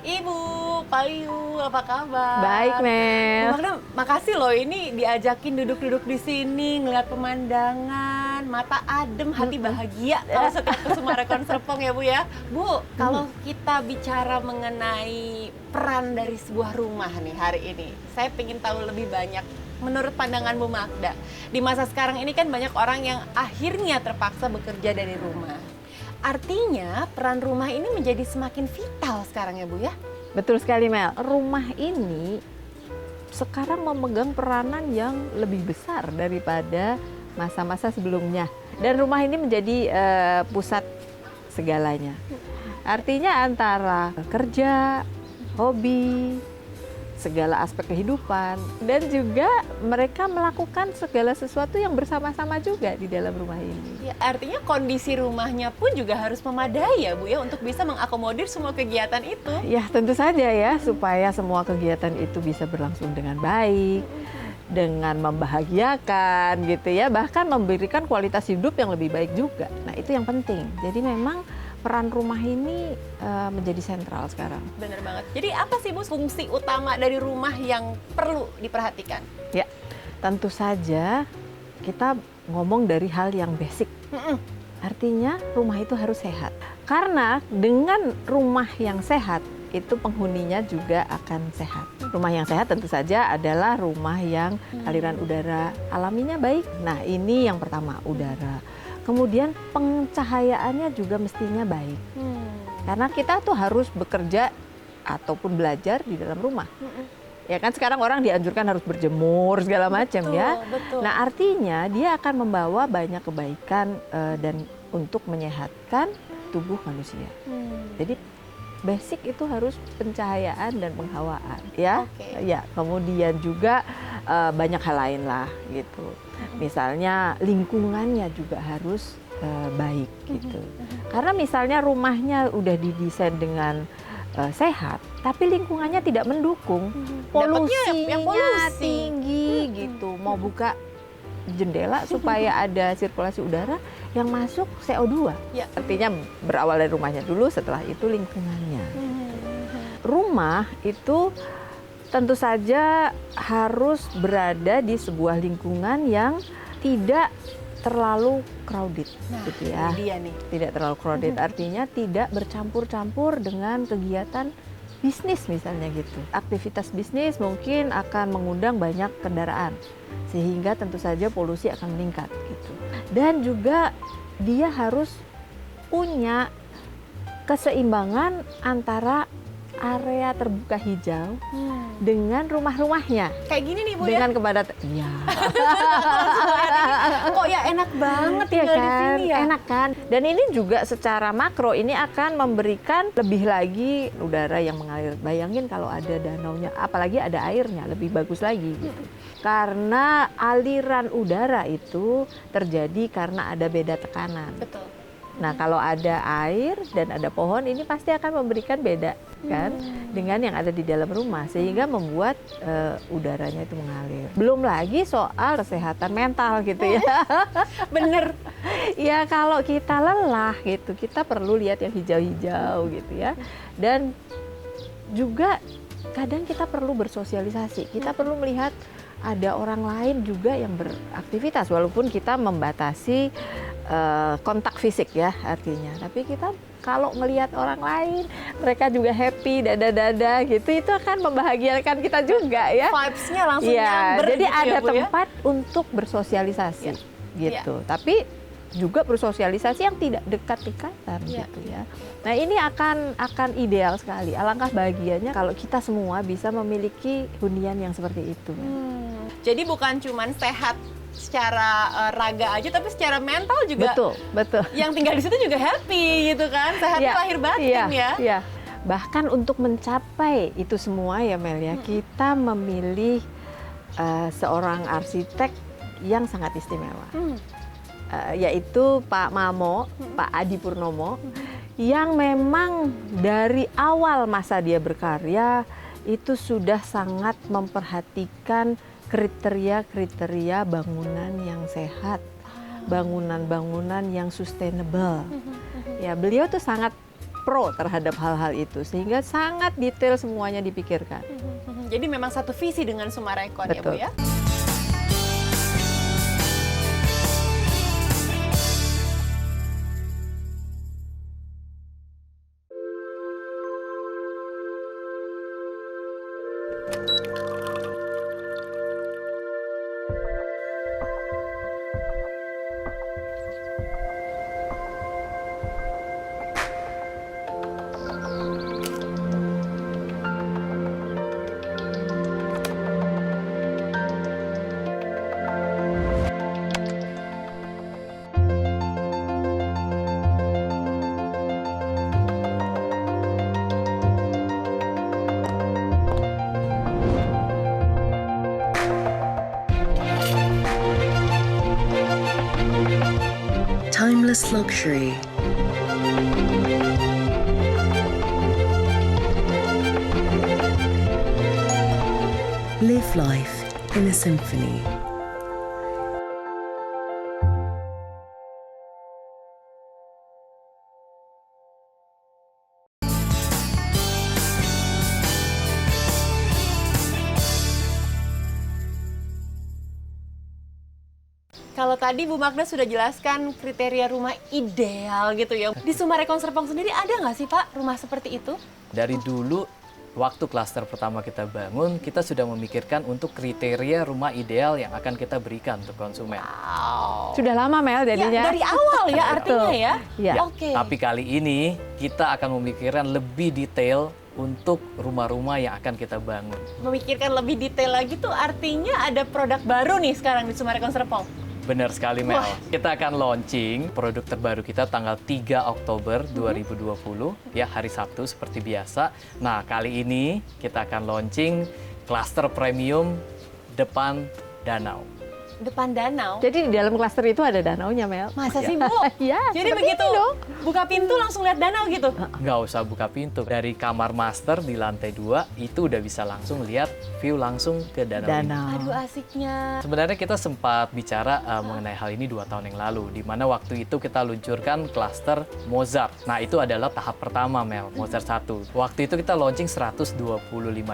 Ibu, Payu, apa kabar? Baik, Mel. Magda, makasih loh ini diajakin duduk-duduk di sini, ngeliat pemandangan, mata adem, hati bahagia kalau setiap ke Sumarekon Serpong ya Bu ya. Bu, kalau kita bicara mengenai peran dari sebuah rumah nih hari ini, saya pengen tahu lebih banyak. Menurut pandangan Bu Magda, di masa sekarang ini kan banyak orang yang akhirnya terpaksa bekerja dari rumah. Artinya peran rumah ini menjadi semakin vital sekarang ya Bu ya? Betul sekali, Mel. Rumah ini sekarang memegang peranan yang lebih besar daripada masa-masa sebelumnya. Dan rumah ini menjadi pusat segalanya. Artinya antara kerja, hobi, segala aspek kehidupan, dan juga mereka melakukan segala sesuatu yang bersama-sama juga di dalam rumah ini. Ya, artinya kondisi rumahnya pun juga harus memadai ya Bu ya untuk bisa mengakomodir semua kegiatan itu. Ya tentu saja ya, supaya semua kegiatan itu bisa berlangsung dengan baik, dengan membahagiakan gitu ya, bahkan memberikan kualitas hidup yang lebih baik juga. Nah itu yang penting. Jadi memang peran rumah ini menjadi sentral sekarang. Bener banget. Jadi apa sih Bu fungsi utama dari rumah yang perlu diperhatikan? Ya, tentu saja kita ngomong dari hal yang basic. Artinya rumah itu harus sehat. Karena dengan rumah yang sehat, itu penghuninya juga akan sehat. Rumah yang sehat tentu saja adalah rumah yang aliran udara alaminya baik. Nah ini yang pertama, udara. Kemudian pencahayaannya juga mestinya baik. Karena kita tuh harus bekerja ataupun belajar di dalam rumah. Ya kan sekarang orang dianjurkan harus berjemur segala macam ya. Betul. Nah artinya dia akan membawa banyak kebaikan dan untuk menyehatkan tubuh manusia. Jadi basic itu harus pencahayaan dan penghawaan ya. Ya, kemudian juga banyak hal lain lah gitu. Misalnya lingkungannya juga harus baik gitu. Karena misalnya rumahnya udah didesain dengan sehat, tapi lingkungannya tidak mendukung, polusinya tinggi gitu. Mau buka jendela supaya ada sirkulasi udara, yang masuk CO2. Ya. Artinya berawal dari rumahnya dulu, setelah itu lingkungannya. Rumah itu tentu saja harus berada di sebuah lingkungan yang tidak terlalu crowded, Nah, gitu ya. ini dia nih. Tidak terlalu crowded, artinya tidak bercampur-campur dengan kegiatan bisnis misalnya gitu. Aktivitas bisnis mungkin akan mengundang banyak kendaraan, sehingga tentu saja polusi akan meningkat gitu. Dan juga dia harus punya keseimbangan antara area terbuka hijau dengan rumah-rumahnya. Kayak gini nih Bu Dengan ya. kepadatan, iya. Kok ya enak banget Iya tinggal di kan, sini ya. enak kan. Dan ini juga secara makro ini akan memberikan lebih lagi udara yang mengalir. Bayangin kalau ada danaunya, apalagi ada airnya, lebih bagus lagi gitu. Karena aliran udara itu terjadi karena ada beda tekanan. Betul. Nah, kalau ada air dan ada pohon, ini pasti akan memberikan beda kan dengan yang ada di dalam rumah, sehingga membuat udaranya itu mengalir. Belum lagi soal kesehatan mental gitu ya. Bener. Ya kalau kita lelah gitu, kita perlu lihat yang hijau-hijau gitu ya. Dan juga kadang kita perlu bersosialisasi, kita perlu melihat ada orang lain juga yang beraktivitas, walaupun kita membatasi kontak fisik ya artinya. Tapi kita kalau melihat orang lain, mereka juga happy, dada-dada gitu, itu akan membahagiakan kita juga ya. Vibes-nya langsung Iya, nyamber jadi gitu ada ya, Bu, ya? tempat untuk bersosialisasi gitu. Tapi juga bersosialisasi yang tidak dekat-dekatan gitu ya. Nah, ini akan ideal sekali. Alangkah bahagianya kalau kita semua bisa memiliki hunian yang seperti itu. Jadi bukan cuman sehat secara raga aja, tapi secara mental juga. Betul. Yang tinggal di situ juga happy gitu kan, sehat lahir batin ya. Iya. Bahkan untuk mencapai itu semua ya Mel ya, kita memilih seorang arsitek yang sangat istimewa. Yaitu Pak Mamo, Pak Adi Purnomo, yang memang dari awal masa dia berkarya itu sudah sangat memperhatikan kriteria-kriteria bangunan yang sehat, bangunan-bangunan yang sustainable. Ya, beliau tuh sangat pro terhadap hal-hal itu, sehingga sangat detail semuanya dipikirkan. Jadi memang satu visi dengan Summarecon ya Bu Betul. ya. Timeless luxury. Live life in a symphony. Kalau tadi Bu Magda sudah jelaskan kriteria rumah ideal gitu ya. Di Summarecon Serpong sendiri ada nggak sih Pak rumah seperti itu? Dari dulu, waktu klaster pertama kita bangun, kita sudah memikirkan untuk kriteria rumah ideal yang akan kita berikan untuk konsumen. Wow. Sudah lama Mel Ya, jadinya. dari awal ya artinya Betul. ya? Iya. Oke. Tapi kali ini, kita akan memikirkan lebih detail untuk rumah-rumah yang akan kita bangun. Memikirkan lebih detail lagi tuh artinya ada produk baru nih sekarang di Summarecon Serpong. Benar sekali, Mel. Wah. Kita akan launching produk terbaru kita tanggal 3 Oktober 2020, ya hari Sabtu seperti biasa. Nah, kali ini kita akan launching klaster premium depan danau. Depan danau. Jadi di dalam klaster itu ada danaunya Mel. Masa sih Bu? Iya. Jadi seperti begitu ini dong. buka pintu langsung lihat danau gitu? Nggak usah buka pintu. Dari kamar master di lantai 2, itu udah bisa langsung lihat view langsung ke danau ini. Danau. Aduh asiknya. Sebenarnya kita sempat bicara mengenai hal ini 2 tahun yang lalu, di mana waktu itu kita luncurkan klaster Mozart. Nah, itu adalah tahap pertama, Mel, Mozart 1. Waktu itu kita launching 125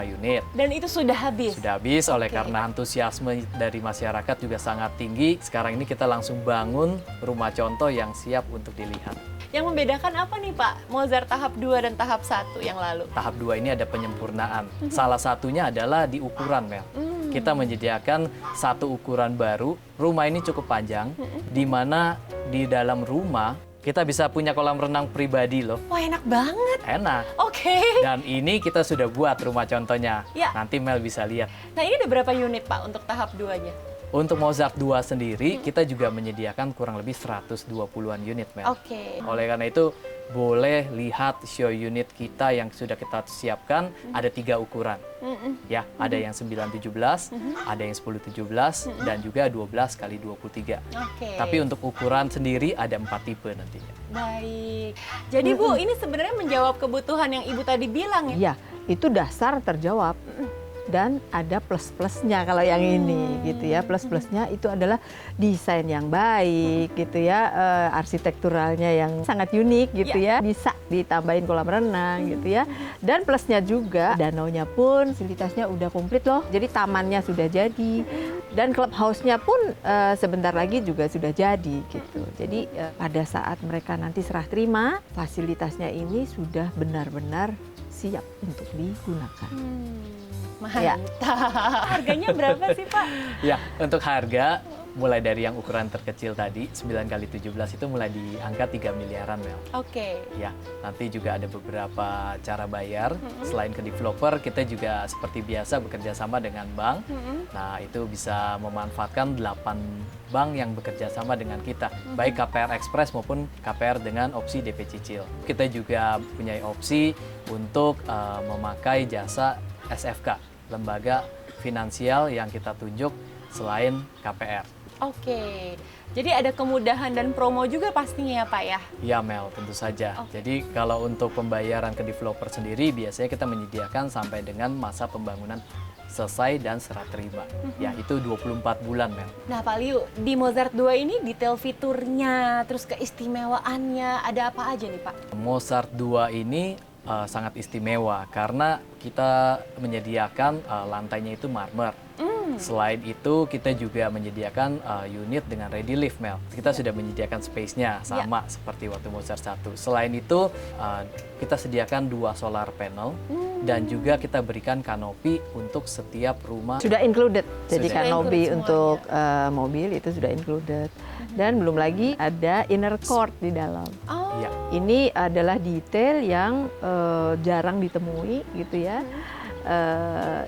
unit. Dan itu sudah habis? Sudah habis oleh Oke. karena antusiasme dari masyarakat juga juga sangat tinggi. Sekarang ini kita langsung bangun rumah contoh yang siap untuk dilihat. Yang membedakan apa nih Pak, Mozart tahap 2 dan tahap 1 yang lalu? Tahap 2 ini ada penyempurnaan. Salah satunya adalah di ukuran, Mel. Kita menyediakan satu ukuran baru. Rumah ini cukup panjang, di mana di dalam rumah kita bisa punya kolam renang pribadi loh. Wah, enak banget. Enak. Oke. Dan ini kita sudah buat rumah contohnya. Ya. Nanti Mel bisa lihat. Nah, ini ada berapa unit Pak untuk tahap 2-nya? Untuk Mozart 2 sendiri, kita juga menyediakan kurang lebih 120-an unit, Mel. Oke. Oleh karena itu, boleh lihat show unit kita yang sudah kita siapkan, ada 3 ukuran. Ya, ada yang 9-17, ada yang 10-17, dan juga 12 kali 23. Oke. Tapi untuk ukuran sendiri ada 4 tipe nantinya. Baik. Jadi Bu, ini sebenarnya menjawab kebutuhan yang Ibu tadi bilang ya? Ya, itu dasar terjawab. Dan ada plus-plusnya kalau yang ini gitu ya. Plus-plusnya itu adalah desain yang baik gitu ya, arsitekturalnya yang sangat unik gitu ya. Bisa ditambahin kolam renang gitu ya. Dan plusnya juga danaunya pun fasilitasnya udah komplit loh. Jadi tamannya sudah jadi dan clubhouse-nya pun sebentar lagi juga sudah jadi gitu. Jadi pada saat mereka nanti serah terima, fasilitasnya ini sudah benar-benar siap untuk digunakan. Mantap. Harganya berapa sih Pak? Ya, untuk harga mulai dari yang ukuran terkecil tadi 9x17 itu mulai di angka 3 miliaran, Mel. Oke. Ya, nanti juga ada beberapa cara bayar. Selain ke developer, kita juga seperti biasa bekerja sama dengan bank. Nah, itu bisa memanfaatkan 8 bank yang bekerja sama dengan kita, baik KPR Express maupun KPR dengan opsi DP cicil. Kita juga punya opsi untuk memakai jasa SFK, lembaga finansial yang kita tunjuk selain KPR. Oke. Jadi ada kemudahan dan promo juga pastinya ya Pak ya? Ya Mel, tentu saja. Jadi kalau untuk pembayaran ke developer sendiri, biasanya kita menyediakan sampai dengan masa pembangunan selesai dan serah terima. Ya, itu 24 bulan, Mel. Nah Pak Liu, di Mozart 2 ini detail fiturnya, terus keistimewaannya, ada apa aja nih Pak? Mozart 2 ini sangat istimewa karena kita menyediakan lantainya itu marmer. Selain itu kita juga menyediakan unit dengan ready lift, Mel. Kita sudah menyediakan space-nya sama seperti waktu Mozart 1. Selain itu kita sediakan 2 solar panel dan juga kita berikan kanopi untuk setiap rumah. Sudah included. Jadi Sudah kanopi include untuk mobil itu sudah included. Dan belum lagi ada inner court di dalam. Oh. Ya. Ini adalah detail yang jarang ditemui gitu ya.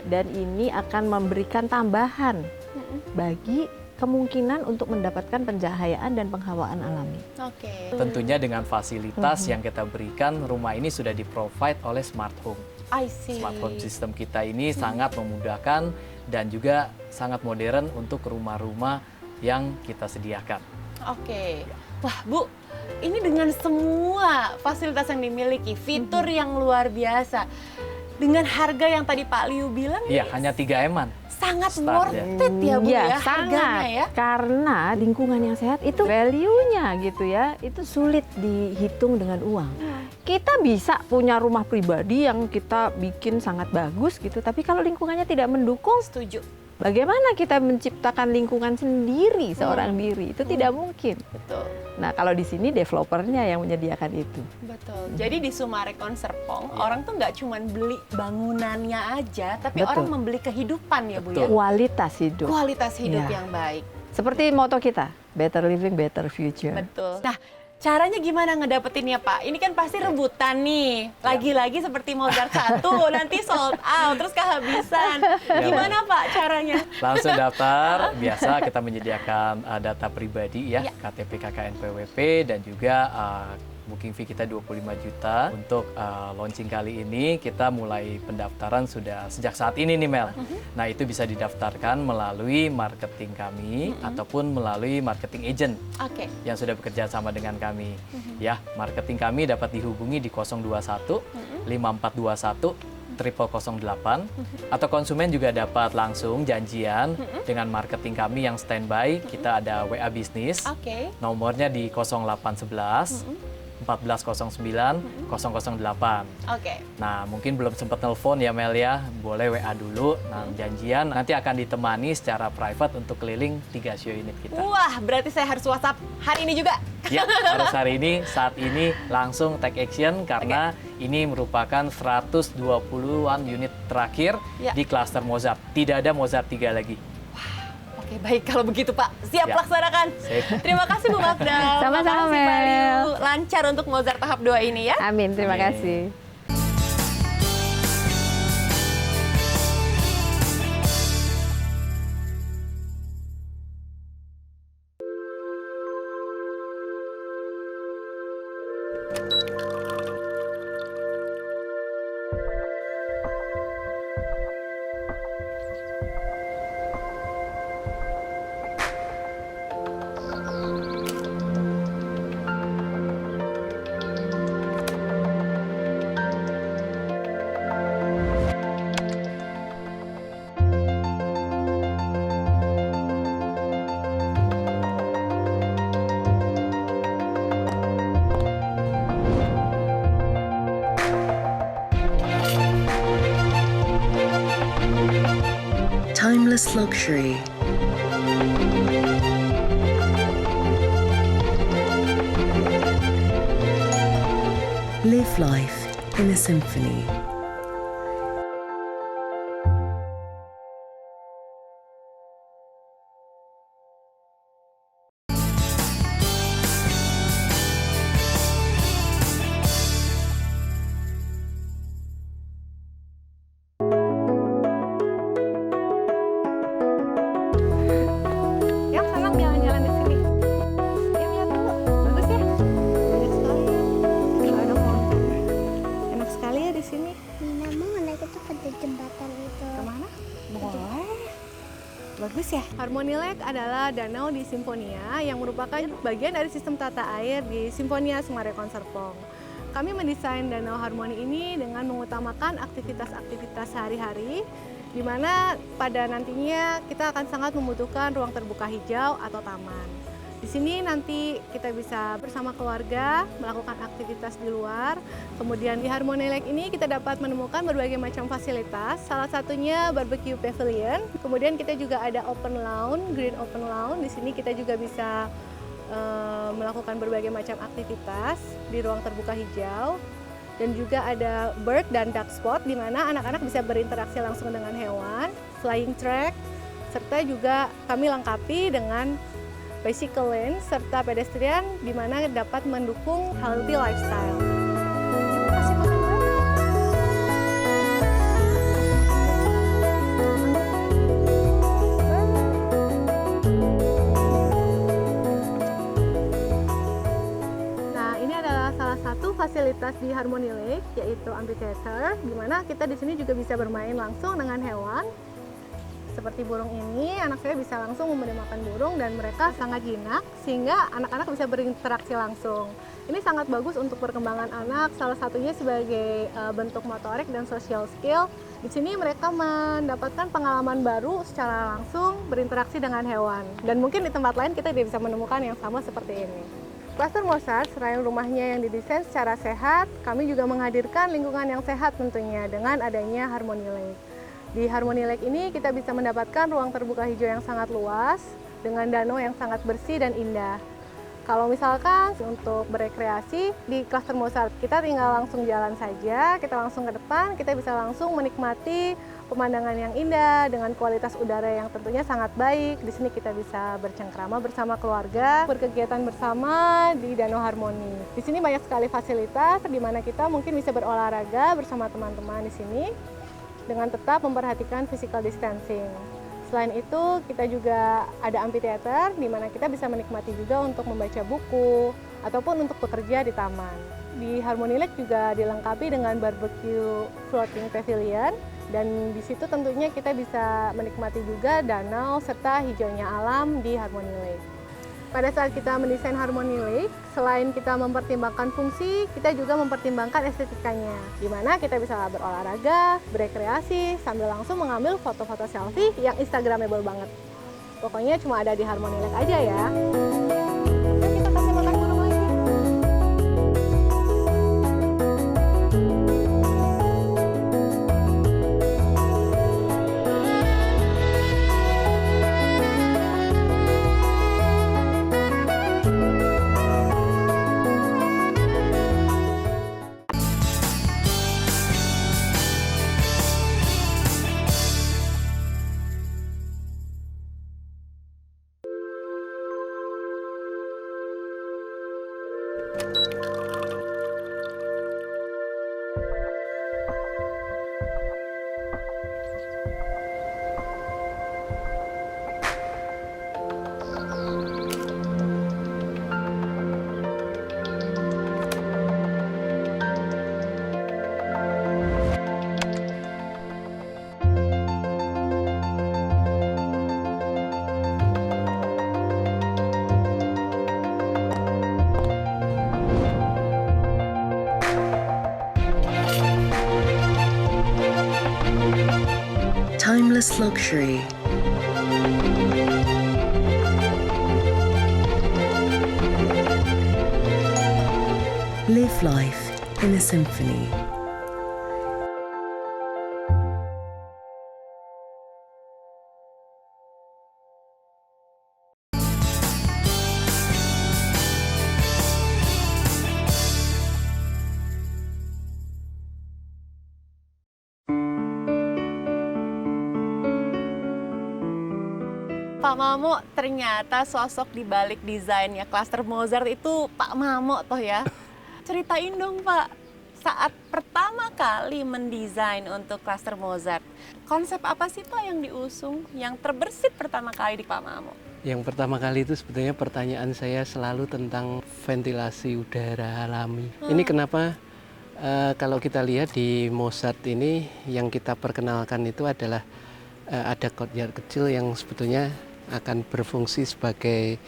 Dan ini akan memberikan tambahan bagi kemungkinan untuk mendapatkan pencahayaan dan penghawaan alami. Oke. Tentunya dengan fasilitas yang kita berikan, rumah ini sudah di-provide oleh Smart Home. I see. Smart Home system kita ini sangat memudahkan dan juga sangat modern untuk rumah-rumah yang kita sediakan. Oke. Wah Bu, ini dengan semua fasilitas yang dimiliki, fitur yang luar biasa, dengan harga yang tadi Pak Liu bilang, Iya, hanya 3 M-an. sangat Start, worth it ya Bu ya, sangat. harganya ya. Karena lingkungan yang sehat itu value-nya gitu ya, itu sulit dihitung dengan uang. Kita bisa punya rumah pribadi yang kita bikin sangat bagus gitu, tapi kalau lingkungannya tidak mendukung, Setuju. bagaimana kita menciptakan lingkungan sendiri seorang diri? Itu tidak mungkin. Betul. Nah, kalau di sini developernya yang menyediakan itu. Betul. Jadi di Sumarekon Serpong, orang tuh nggak cuma beli bangunannya aja, tapi Betul. orang membeli kehidupan ya Bu ya. Kualitas hidup. Kualitas hidup Ya. yang baik. Seperti moto kita, better living, better future. Betul. Nah, caranya gimana ngedapetinnya Pak? Ini kan pasti rebutan nih. Lagi-lagi seperti Mozart 1, nanti sold out, terus kehabisan. Gimana Pak caranya? Langsung daftar, biasa kita menyediakan data pribadi ya, KTP KKN PWP dan juga booking fee kita 25 juta. Untuk launching kali ini kita mulai pendaftaran sudah sejak saat ini nih Mel. Nah, itu bisa didaftarkan melalui marketing kami ataupun melalui marketing agent Oke. yang sudah bekerja sama dengan kami. Ya, marketing kami dapat dihubungi di 021 5421 0008 atau konsumen juga dapat langsung janjian dengan marketing kami yang standby. Kita ada WA bisnis. Oke. Nomornya di 0811 1409 008. Oke. Nah, mungkin belum sempat telepon ya Mel ya, boleh WA dulu. Nah, janjian nanti akan ditemani secara private untuk keliling 3 show unit kita. Wah, berarti saya harus WhatsApp hari ini juga. Ya, harus hari ini, saat ini langsung take action karena ini merupakan 120-an unit terakhir Ya. di klaster Mozart. Tidak ada Mozart 3 lagi. Oke, baik kalau begitu Pak. Siap Ya. laksanakan. Sip. Terima kasih Bu Magda. Sama-sama, Makasih, Pak Mel. Liu. Lancar untuk Mozart tahap 2 ini ya. Amin, terima Amin. kasih. Timeless luxury. Live life in a symphony. Yang senang jalan-jalan di sini. Ya, lihat dulu. Bagus ya? Banyak sekali ya. Kalau ada fountain. Enak sekali ya di sini. Nina mau naik itu ke jembatan itu. Kemana? Boleh. Bagus ya? Harmony Lake adalah danau di Simfonia yang merupakan bagian dari sistem tata air di Simfonia Semarang Serpong. Kami mendesain danau Harmony ini dengan mengutamakan aktivitas-aktivitas sehari-hari, di mana pada nantinya kita akan sangat membutuhkan ruang terbuka hijau atau taman. Di sini nanti kita bisa bersama keluarga melakukan aktivitas di luar. Kemudian di Harmony Lake ini kita dapat menemukan berbagai macam fasilitas, salah satunya barbecue pavilion. Kemudian kita juga ada open lawn, green open lawn. Di sini kita juga bisa melakukan berbagai macam aktivitas di ruang terbuka hijau. Dan juga ada bird dan duck spot di mana anak-anak bisa berinteraksi langsung dengan hewan, flying track, serta juga kami lengkapi dengan bicycle lane serta pedestrian di mana dapat mendukung healthy lifestyle. Kasih makan bird. Nah, ini adalah salah satu fasilitas di Harmony Lake, yaitu amphitheater, di mana kita di sini juga bisa bermain langsung dengan hewan. Seperti burung ini, anak saya bisa langsung memberi makan burung dan mereka sangat jinak sehingga anak-anak bisa berinteraksi langsung. Ini sangat bagus untuk perkembangan anak, salah satunya sebagai bentuk motorik dan social skill. Di sini mereka mendapatkan pengalaman baru secara langsung berinteraksi dengan hewan. Dan mungkin di tempat lain kita tidak bisa menemukan yang sama seperti ini. Klaster Mozart, selain rumahnya yang didesain secara sehat, kami juga menghadirkan lingkungan yang sehat tentunya dengan adanya Harmony Lake. Di Harmony Lake ini kita bisa mendapatkan ruang terbuka hijau yang sangat luas dengan danau yang sangat bersih dan indah. Kalau misalkan untuk berekreasi di Klaster Mozart, kita tinggal langsung jalan saja, kita langsung ke depan, kita bisa langsung menikmati pemandangan yang indah dengan kualitas udara yang tentunya sangat baik. Di sini kita bisa bercengkrama bersama keluarga, berkegiatan bersama di Danau Harmony. Di sini banyak sekali fasilitas di mana kita mungkin bisa berolahraga bersama teman-teman di sini dengan tetap memperhatikan physical distancing. Selain itu, kita juga ada amphitheater di mana kita bisa menikmati juga untuk membaca buku ataupun untuk bekerja di taman. Di Harmony Lake juga dilengkapi dengan barbecue floating pavilion dan di situ tentunya kita bisa menikmati juga danau serta hijaunya alam di Harmony Lake. Pada saat kita mendesain Harmony Lake, selain kita mempertimbangkan fungsi, kita juga mempertimbangkan estetikanya. Di mana kita bisa berolahraga, berekreasi, sambil langsung mengambil foto-foto selfie yang instagramable banget. Pokoknya cuma ada di Harmony Lake aja ya. Oke, kita kasih makan burung lagi. timeless luxury. Live life in a symphony. Pak Mamo, ternyata sosok di balik desainnya klaster Mozart itu Pak Mamo toh ya. Ceritain dong Pak, saat pertama kali mendesain untuk klaster Mozart, konsep apa sih Pak yang diusung, yang terbersit pertama kali di Pak Mamo? Yang pertama kali itu sebetulnya pertanyaan saya selalu tentang ventilasi udara alami. Ini kenapa kalau kita lihat di Mozart ini yang kita perkenalkan itu adalah ada courtyard kecil yang sebetulnya akan berfungsi sebagai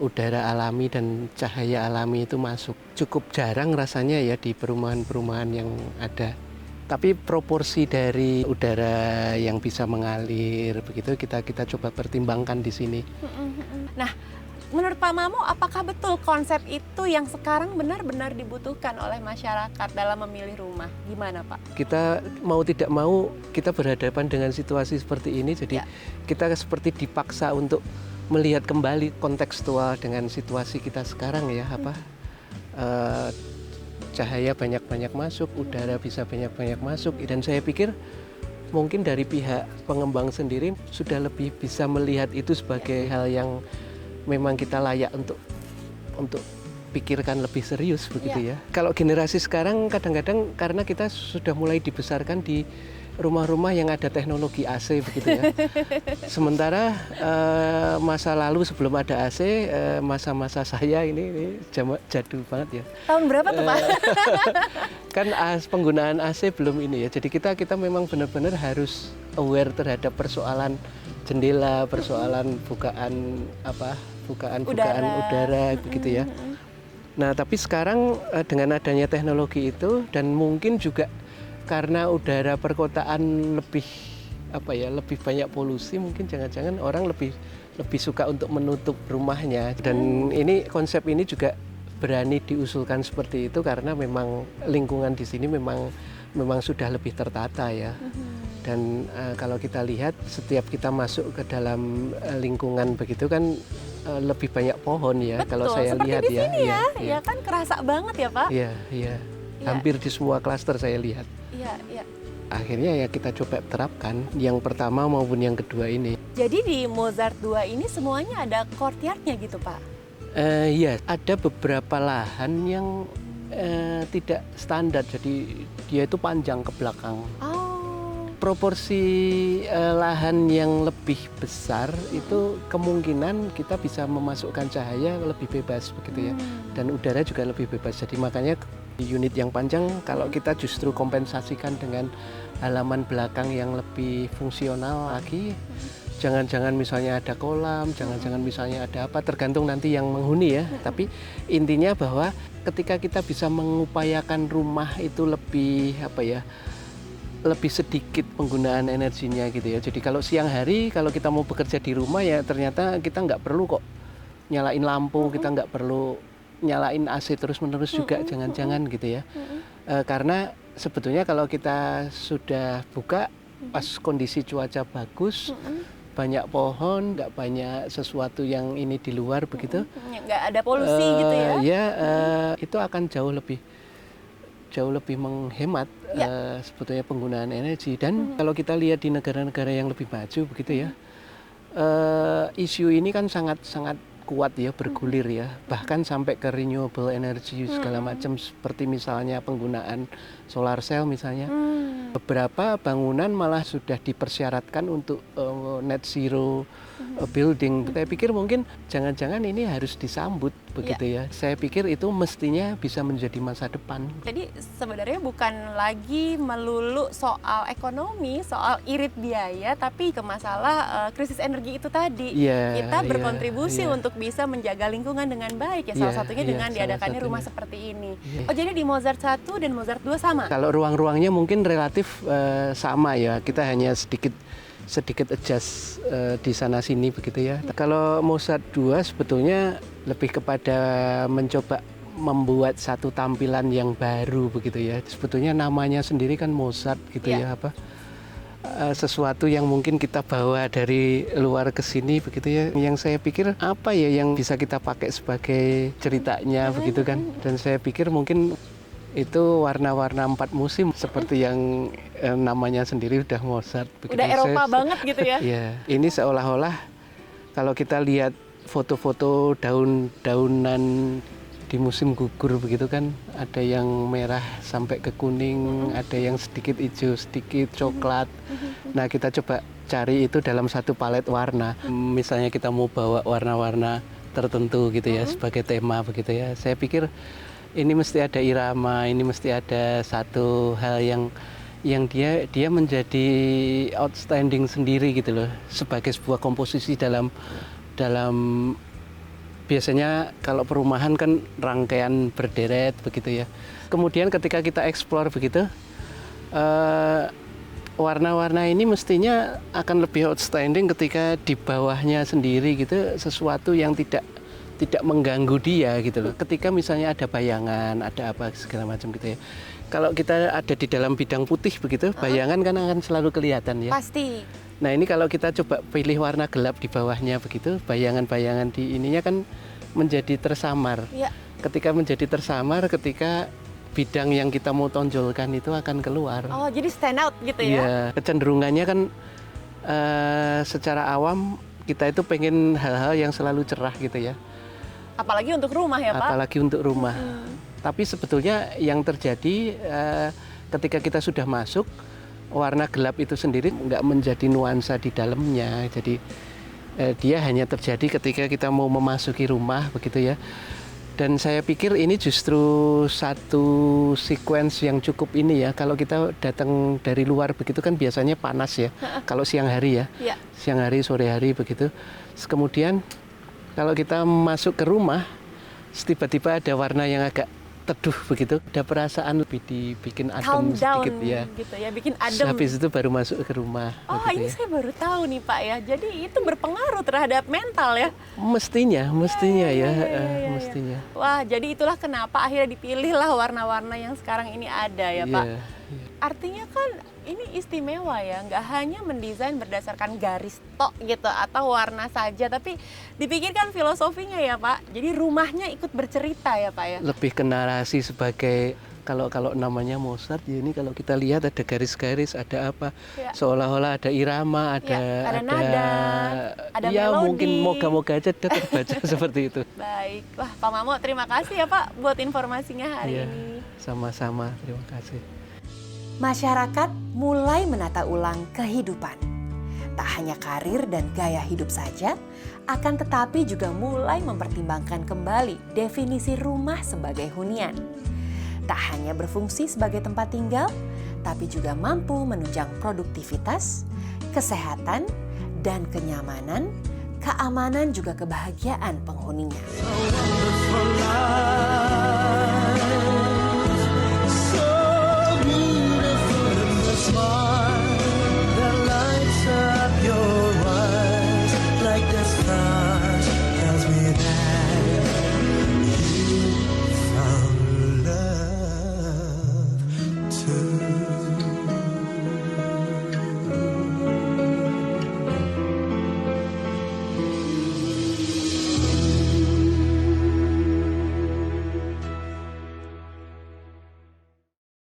udara alami dan cahaya alami itu masuk. Cukup jarang rasanya ya di perumahan-perumahan yang ada. Tapi proporsi dari udara yang bisa mengalir begitu kita coba pertimbangkan di sini. Nah, menurut Pak Mamo, apakah betul konsep itu yang sekarang benar-benar dibutuhkan oleh masyarakat dalam memilih rumah? Gimana Pak? Kita mau tidak mau kita berhadapan dengan situasi seperti ini, jadi kita seperti dipaksa untuk melihat kembali kontekstual dengan situasi kita sekarang ya, cahaya banyak-banyak masuk, udara bisa banyak-banyak masuk, dan saya pikir mungkin dari pihak pengembang sendiri sudah lebih bisa melihat itu sebagai hal yang memang kita layak untuk pikirkan lebih serius begitu ya. Kalau generasi sekarang kadang-kadang karena kita sudah mulai dibesarkan di rumah-rumah yang ada teknologi AC begitu ya. Sementara masa lalu sebelum ada AC, masa-masa saya ini jadul banget ya. Tahun berapa tuh Pak? Kan penggunaan AC belum ini ya. Jadi kita memang benar-benar harus aware terhadap persoalan jendela, persoalan bukaan udara begitu ya. Nah, tapi sekarang dengan adanya teknologi itu dan mungkin juga karena udara perkotaan lebih banyak polusi, mungkin jangan-jangan orang lebih suka untuk menutup rumahnya. Dan ini konsep ini juga berani diusulkan seperti itu karena memang lingkungan di sini memang sudah lebih tertata ya. Dan kalau kita lihat setiap kita masuk ke dalam lingkungan begitu kan lebih banyak pohon ya. Betul, kalau saya seperti lihat di sini ya kan kerasa banget ya Pak. Iya. Hampir di semua klaster saya lihat. Iya. Akhirnya ya kita coba terapkan yang pertama maupun yang kedua ini. Jadi di Mozart 2 ini semuanya ada courtyardnya gitu Pak? Iya, ada beberapa lahan yang tidak standar, jadi dia itu panjang ke belakang. Proporsi lahan yang lebih besar itu kemungkinan kita bisa memasukkan cahaya lebih bebas begitu ya, dan udara juga lebih bebas. Jadi makanya di unit yang panjang kalau kita justru kompensasikan dengan halaman belakang yang lebih fungsional lagi. Jangan-jangan misalnya ada kolam, jangan-jangan misalnya ada apa, tergantung nanti yang menghuni ya. Tapi intinya bahwa ketika kita bisa mengupayakan rumah itu lebih lebih sedikit penggunaan energinya gitu ya. Jadi kalau siang hari kalau kita mau bekerja di rumah ya ternyata kita nggak perlu kok nyalain lampu, kita nggak perlu nyalain AC terus-menerus juga, jangan-jangan gitu ya. Karena sebetulnya kalau kita sudah buka pas kondisi cuaca bagus, banyak pohon, nggak banyak sesuatu yang ini di luar begitu, nggak ada polusi gitu ya? Ya, itu akan jauh lebih menghemat sebetulnya penggunaan energi. Dan kalau kita lihat di negara-negara yang lebih maju begitu ya, isu ini kan sangat kuat ya, bergulir ya, bahkan sampai ke renewable energy segala macam, seperti misalnya penggunaan solar cell misalnya. Beberapa bangunan malah sudah dipersyaratkan untuk net zero building. Saya pikir mungkin jangan-jangan ini harus disambut begitu ya. Saya pikir itu mestinya bisa menjadi masa depan. Jadi sebenarnya bukan lagi melulu soal ekonomi, soal irit biaya, tapi ke masalah krisis energi itu tadi. Kita berkontribusi untuk bisa menjaga lingkungan dengan baik ya. Salah satunya dengan diadakannya rumah seperti ini. Oh, jadi di Mozart 1 dan Mozart 2 sama? Kalau ruang-ruangnya mungkin relatif sama ya. Kita hanya sedikit adjust di sana sini begitu ya. Kalau Mozart 2 sebetulnya lebih kepada mencoba membuat satu tampilan yang baru begitu ya. Sebetulnya namanya sendiri kan Mozart gitu ya, sesuatu yang mungkin kita bawa dari luar ke sini begitu ya. Yang saya pikir apa ya yang bisa kita pakai sebagai ceritanya begitu kan. Dan saya pikir mungkin itu warna-warna 4 musim seperti yang namanya sendiri udah Mozart. Udah Eropa banget gitu ya? Iya, ini seolah-olah kalau kita lihat foto-foto daun-daunan di musim gugur begitu kan, ada yang merah sampai ke kuning, ada yang sedikit hijau, sedikit coklat. Nah, kita coba cari itu dalam satu palet warna. Misalnya kita mau bawa warna-warna tertentu gitu ya sebagai tema begitu ya. Saya pikir ini mesti ada irama, ini mesti ada satu hal yang dia menjadi outstanding sendiri gitu loh, sebagai sebuah komposisi dalam biasanya kalau perumahan kan rangkaian berderet begitu ya. Kemudian ketika kita explore begitu, warna-warna ini mestinya akan lebih outstanding ketika di bawahnya sendiri gitu sesuatu yang tidak mengganggu dia gitu loh. Ketika misalnya ada bayangan, ada apa segala macam gitu ya. Kalau kita ada di dalam bidang putih begitu, bayangan kan akan selalu kelihatan ya. Pasti. Nah, ini kalau kita coba pilih warna gelap di bawahnya begitu, bayangan-bayangan di ininya kan menjadi tersamar. Ya. Ketika menjadi tersamar, ketika bidang yang kita mau tonjolkan itu akan keluar. Oh, jadi stand out gitu ya? Iya, kecenderungannya kan secara awam kita itu pengen hal-hal yang selalu cerah gitu ya. Apalagi untuk rumah ya, Pak? Apalagi untuk rumah. Tapi sebetulnya yang terjadi ketika kita sudah masuk, warna gelap itu sendiri nggak menjadi nuansa di dalamnya. Jadi dia hanya terjadi ketika kita mau memasuki rumah begitu ya. Dan saya pikir ini justru satu sequence yang cukup ini ya. Kalau kita datang dari luar begitu kan biasanya panas ya. Kalau siang hari ya. Siang hari, sore hari begitu. Kemudian kalau kita masuk ke rumah, tiba-tiba ada warna yang agak teduh begitu, ada perasaan lebih dibikin adem sedikit ya. Gitu ya, bikin adem. Habis itu baru masuk ke rumah. Oh, ini saya baru tahu nih Pak ya. Jadi itu berpengaruh terhadap mental ya? Mestinya ya. Mestinya. Wah, jadi itulah kenapa akhirnya dipilihlah warna-warna yang sekarang ini ada ya Pak. Artinya kan ini istimewa ya, nggak hanya mendesain berdasarkan garis tok gitu atau warna saja, tapi dipikirkan filosofinya ya Pak. Jadi rumahnya ikut bercerita ya Pak ya. Lebih ke narasi sebagai kalau namanya Mozart ya, ini kalau kita lihat ada garis-garis, ada apa, seolah-olah ada irama, ada nada, ada ya melodi. Mungkin moga-moga aja terbaca seperti itu. Baik, wah Pak Mamo terima kasih ya Pak buat informasinya hari ini. Sama-sama, terima kasih. Masyarakat mulai menata ulang kehidupan. Tak hanya karir dan gaya hidup saja, akan tetapi juga mulai mempertimbangkan kembali definisi rumah sebagai hunian. Tak hanya berfungsi sebagai tempat tinggal, tapi juga mampu menunjang produktivitas, kesehatan, dan kenyamanan, keamanan juga kebahagiaan penghuninya.